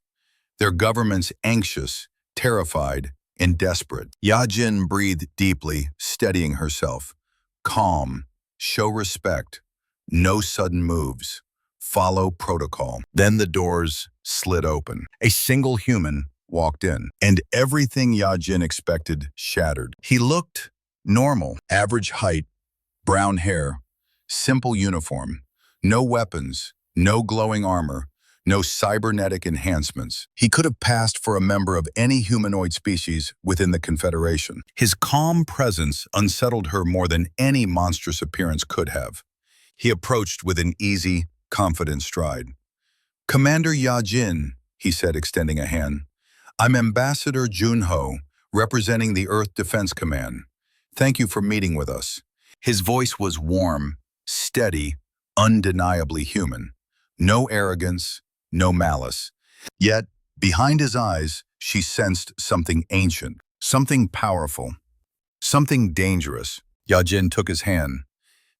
their governments anxious, terrified, and desperate. Yajin breathed deeply, steadying herself. Calm, show respect, no sudden moves, follow protocol. Then the doors slid open. A single human walked in, and everything Yajin expected shattered. He looked normal, average height, brown hair, simple uniform, no weapons, no glowing armor, no cybernetic enhancements. He could have passed for a member of any humanoid species within the Confederation. His calm presence unsettled her more than any monstrous appearance could have. He approached with an easy, confident stride. Commander Yajin, he said, extending a hand. I'm Ambassador Junho, representing the Earth Defense Command. Thank you for meeting with us. His voice was warm, steady, undeniably human. No arrogance, no malice. Yet, behind his eyes, she sensed something ancient, something powerful, something dangerous. Yajin took his hand.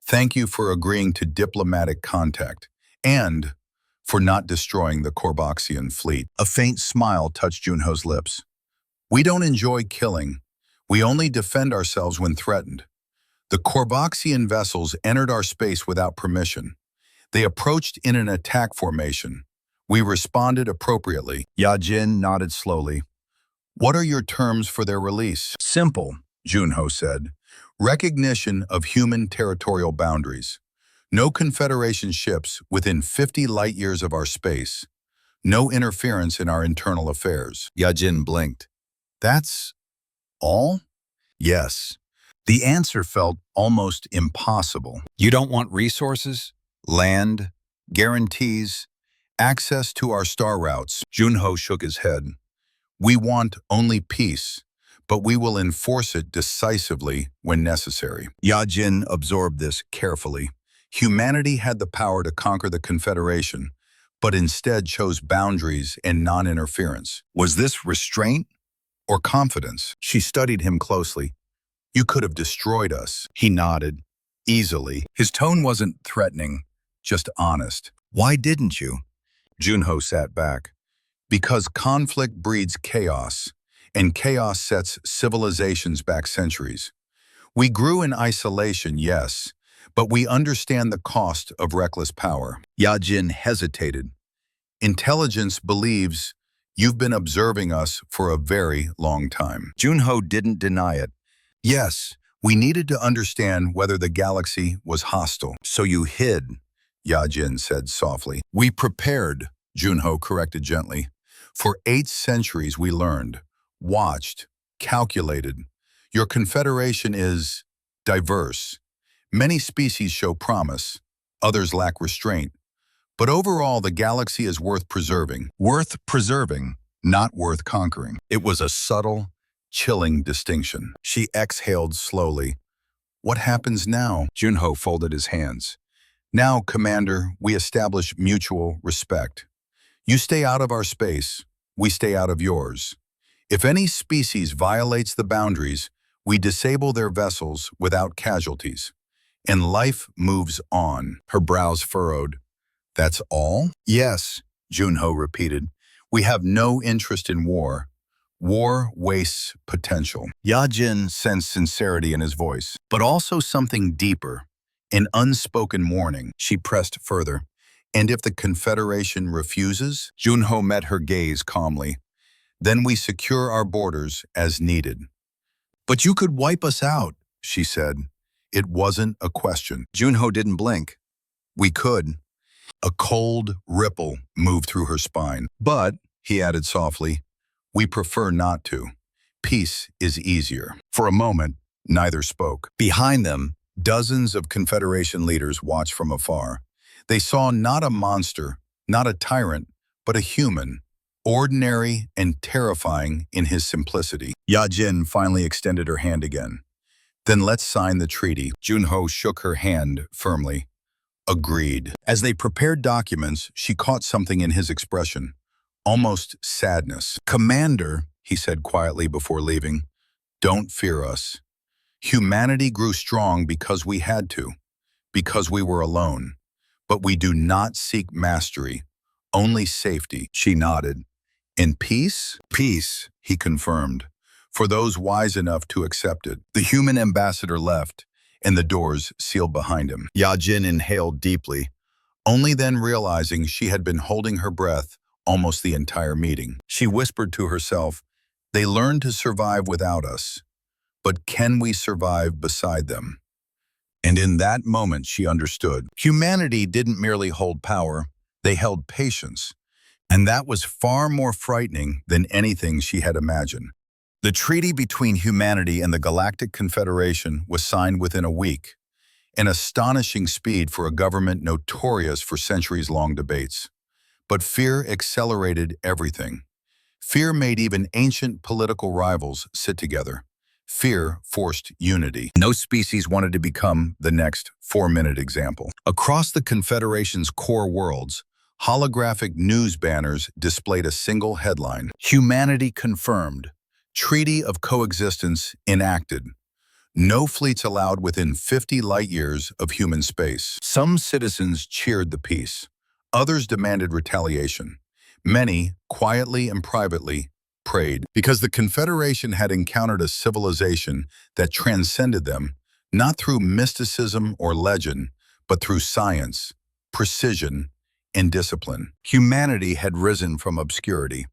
Thank you for agreeing to diplomatic contact, and for not destroying the Corboxian fleet. A faint smile touched Junho's lips. We don't enjoy killing. We only defend ourselves when threatened. The Corboxian vessels entered our space without permission. They approached in an attack formation. We responded appropriately. Yajin nodded slowly. What are your terms for their release? Simple, Junho said. Recognition of human territorial boundaries. No Confederation ships within 50 light-years of our space. No interference in our internal affairs. Yajin blinked. That's all? Yes. The answer felt almost impossible. You don't want resources, land, guarantees, access to our star routes. Junho shook his head. We want only peace, but we will enforce it decisively when necessary. Yajin absorbed this carefully. Humanity had the power to conquer the Confederation, but instead chose boundaries and non-interference. Was this restraint or confidence? She studied him closely. You could have destroyed us. He nodded, easily. His tone wasn't threatening, just honest. Why didn't you? Junho sat back. Because conflict breeds chaos, and chaos sets civilizations back centuries. We grew in isolation, yes, but we understand the cost of reckless power. Yajin hesitated. Intelligence believes you've been observing us for a very long time. Junho didn't deny it. Yes, we needed to understand whether the galaxy was hostile. So you hid, Yajin said softly. We prepared, Junho corrected gently. For 8 centuries we learned, watched, calculated. Your confederation is diverse. Many species show promise, others lack restraint. But overall, the galaxy is worth preserving. Worth preserving, not worth conquering. It was a subtle, chilling distinction. She exhaled slowly. What happens now? Junho folded his hands. Now, Commander, we establish mutual respect. You stay out of our space, we stay out of yours. If any species violates the boundaries, we disable their vessels without casualties. And life moves on. Her brows furrowed. That's all? Yes, Junho repeated. We have no interest in war. War wastes potential. Yajin sensed sincerity in his voice, but also something deeper, an unspoken warning. She pressed further. And if the Confederation refuses? Junho met her gaze calmly. Then we secure our borders as needed. But you could wipe us out, she said. It wasn't a question. Junho didn't blink. We could. A cold ripple moved through her spine. But, he added softly, we prefer not to. Peace is easier. For a moment, neither spoke. Behind them, dozens of Confederation leaders watched from afar. They saw not a monster, not a tyrant, but a human, ordinary and terrifying in his simplicity. Yajin finally extended her hand again. Then let's sign the treaty. Junho shook her hand firmly. Agreed. As they prepared documents, she caught something in his expression, almost sadness. Commander, he said quietly before leaving, don't fear us. Humanity grew strong because we had to, because we were alone. But we do not seek mastery, only safety. She nodded. In peace? Peace, he confirmed, for those wise enough to accept it. The human ambassador left, and the doors sealed behind him. Yajin inhaled deeply, only then realizing she had been holding her breath almost the entire meeting. She whispered to herself, they learned to survive without us, but can we survive beside them? And in that moment, she understood. Humanity didn't merely hold power, they held patience. And that was far more frightening than anything she had imagined. The treaty between humanity and the Galactic Confederation was signed within a week, an astonishing speed for a government notorious for centuries-long debates. But fear accelerated everything. Fear made even ancient political rivals sit together. Fear forced unity. No species wanted to become the next 4-minute example. Across the Confederation's core worlds, holographic news banners displayed a single headline: Humanity confirmed. Treaty of coexistence enacted. No fleets allowed within 50 light-years of human space. Some citizens cheered the peace. Others demanded retaliation. Many, quietly and privately, prayed, because the Confederation had encountered a civilization that transcended them, not through mysticism or legend, but through science, precision, and discipline. Humanity had risen from obscurity,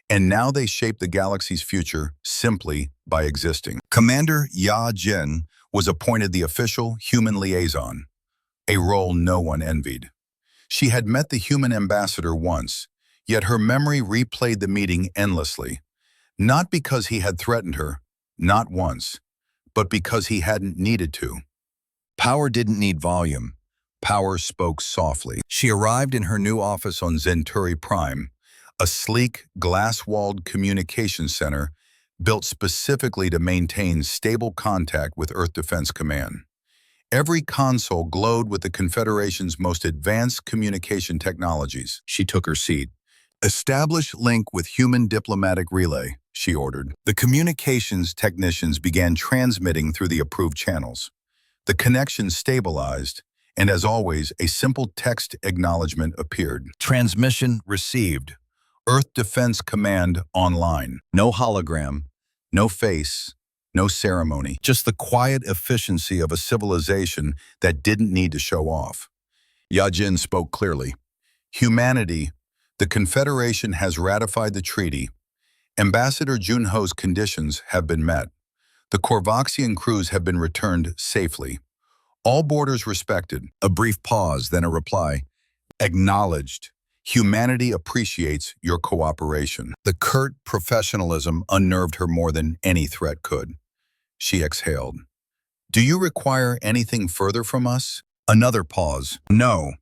and now they shaped the galaxy's future simply by existing. Commander Ya Jin was appointed the official human liaison, a role no one envied. She had met the human ambassador once, yet her memory replayed the meeting endlessly, not because he had threatened her, not once, but because he hadn't needed to. Power didn't need volume. Power spoke softly. She arrived in her new office on Zenturi Prime, a sleek, glass-walled communications center built specifically to maintain stable contact with Earth Defense Command. Every console glowed with the Confederation's most advanced communication technologies. She took her seat. Establish link with human diplomatic relay, she ordered. The communications technicians began transmitting through the approved channels. The connection stabilized, and as always, a simple text acknowledgement appeared. Transmission received. Earth Defense Command online. No hologram, no face, no ceremony. Just the quiet efficiency of a civilization that didn't need to show off. Yajin spoke clearly. Humanity, the Confederation has ratified the treaty. Ambassador Junho's conditions have been met. The Korvoxian crews have been returned safely. All borders respected. A brief pause, then a reply. Acknowledged. Humanity appreciates your cooperation. The curt professionalism unnerved her more than any threat could. She exhaled. Do you require anything further from us? Another pause. No.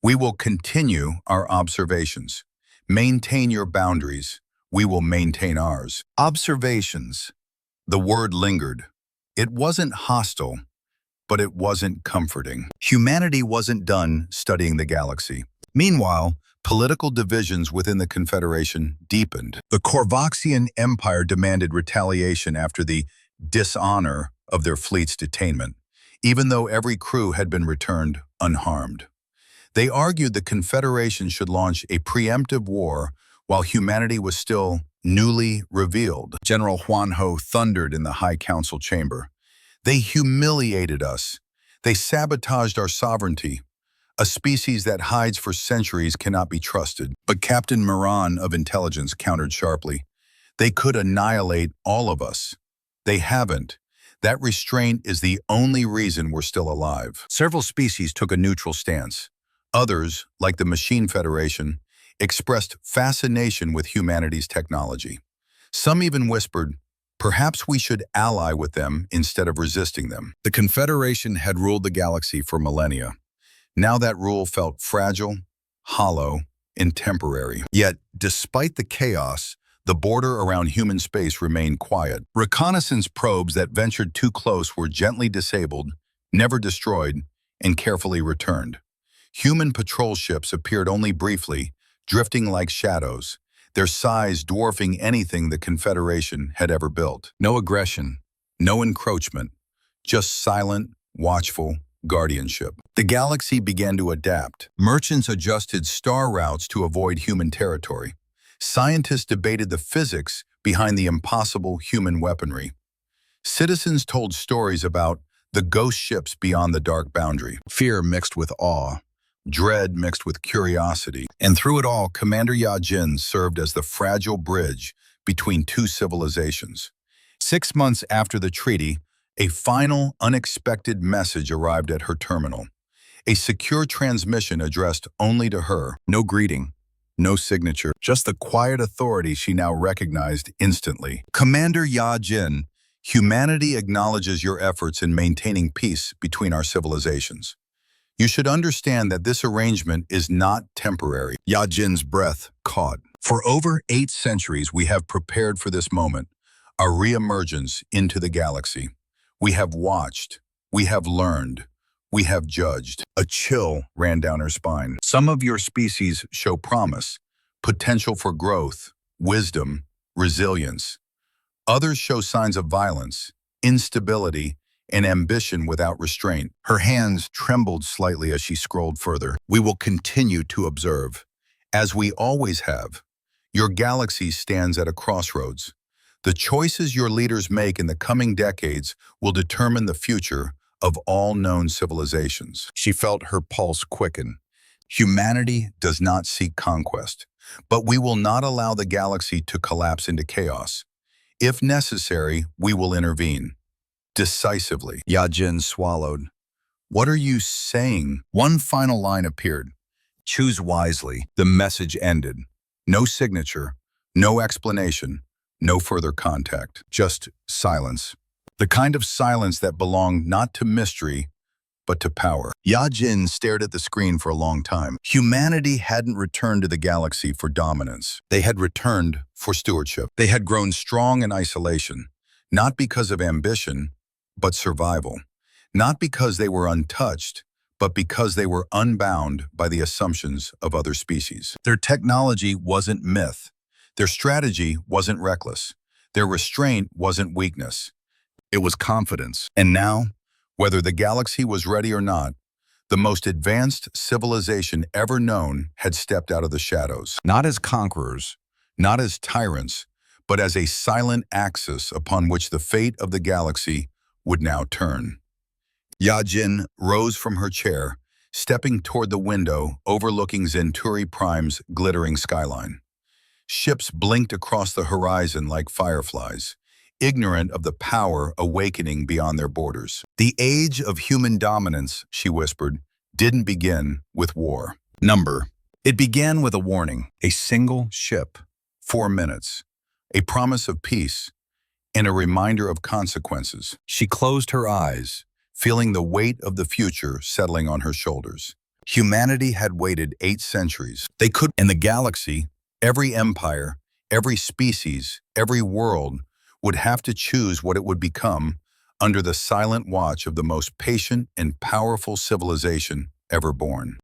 We will continue our observations. Maintain your boundaries. We will maintain ours. Observations. The word lingered. It wasn't hostile, but it wasn't comforting. Humanity wasn't done studying the galaxy. Meanwhile, political divisions within the Confederation deepened. The Korvoxian Empire demanded retaliation after the dishonor of their fleet's detainment, even though every crew had been returned unharmed. They argued the Confederation should launch a preemptive war while humanity was still newly revealed. General Huanho thundered in the High Council chamber. They humiliated us. They sabotaged our sovereignty. A species that hides for centuries cannot be trusted. But Captain Moran of Intelligence countered sharply. They could annihilate all of us. They haven't. That restraint is the only reason we're still alive. Several species took a neutral stance. Others, like the Machine Federation, expressed fascination with humanity's technology. Some even whispered, perhaps we should ally with them instead of resisting them. The Confederation had ruled the galaxy for millennia. Now that rule felt fragile, hollow, and temporary. Yet, despite the chaos, the border around human space remained quiet. Reconnaissance probes that ventured too close were gently disabled, never destroyed, and carefully returned. Human patrol ships appeared only briefly, drifting like shadows, their size dwarfing anything the Confederation had ever built. No aggression, no encroachment, just silent, watchful guardianship. The galaxy began to adapt. Merchants adjusted star routes to avoid human territory. Scientists debated the physics behind the impossible human weaponry. Citizens told stories about the ghost ships beyond the dark boundary. Fear mixed with awe. Dread mixed with curiosity. And through it all, Commander Yajin served as the fragile bridge between two civilizations. 6 months after the treaty, a final, unexpected message arrived at her terminal. A secure transmission addressed only to her. No greeting, no signature, just the quiet authority she now recognized instantly. Commander Yajin, humanity acknowledges your efforts in maintaining peace between our civilizations. You should understand that this arrangement is not temporary. Yajin's breath caught. For over 8 centuries, we have prepared for this moment. A reemergence into the galaxy. We have watched, we have learned, we have judged. A chill ran down her spine. Some of your species show promise, potential for growth, wisdom, resilience. Others show signs of violence, instability, and ambition without restraint. Her hands trembled slightly as she scrolled further. We will continue to observe, as we always have. Your galaxy stands at a crossroads. The choices your leaders make in the coming decades will determine the future of all known civilizations. She felt her pulse quicken. Humanity does not seek conquest, but we will not allow the galaxy to collapse into chaos. If necessary, we will intervene. Decisively. Yajin swallowed. What are you saying? One final line appeared. Choose wisely. The message ended. No signature, no explanation, no further contact. Just silence. The kind of silence that belonged not to mystery, but to power. Yajin stared at the screen for a long time. Humanity hadn't returned to the galaxy for dominance. They had returned for stewardship. They had grown strong in isolation, not because of ambition, but survival. Not because they were untouched, but because they were unbound by the assumptions of other species. Their technology wasn't myth. Their strategy wasn't reckless. Their restraint wasn't weakness. It was confidence. And now, whether the galaxy was ready or not, the most advanced civilization ever known had stepped out of the shadows. Not as conquerors, not as tyrants, but as a silent axis upon which the fate of the galaxy would now turn. Yajin rose from her chair, stepping toward the window overlooking Zenturi Prime's glittering skyline. Ships blinked across the horizon like fireflies, ignorant of the power awakening beyond their borders. The age of human dominance, she whispered, didn't begin with war. It began with a warning, a single ship, 4 minutes, a promise of peace, and a reminder of consequences. She closed her eyes, feeling the weight of the future settling on her shoulders. Humanity had waited 8 centuries. They could, in the galaxy, every empire, every species, every world would have to choose what it would become under the silent watch of the most patient and powerful civilization ever born.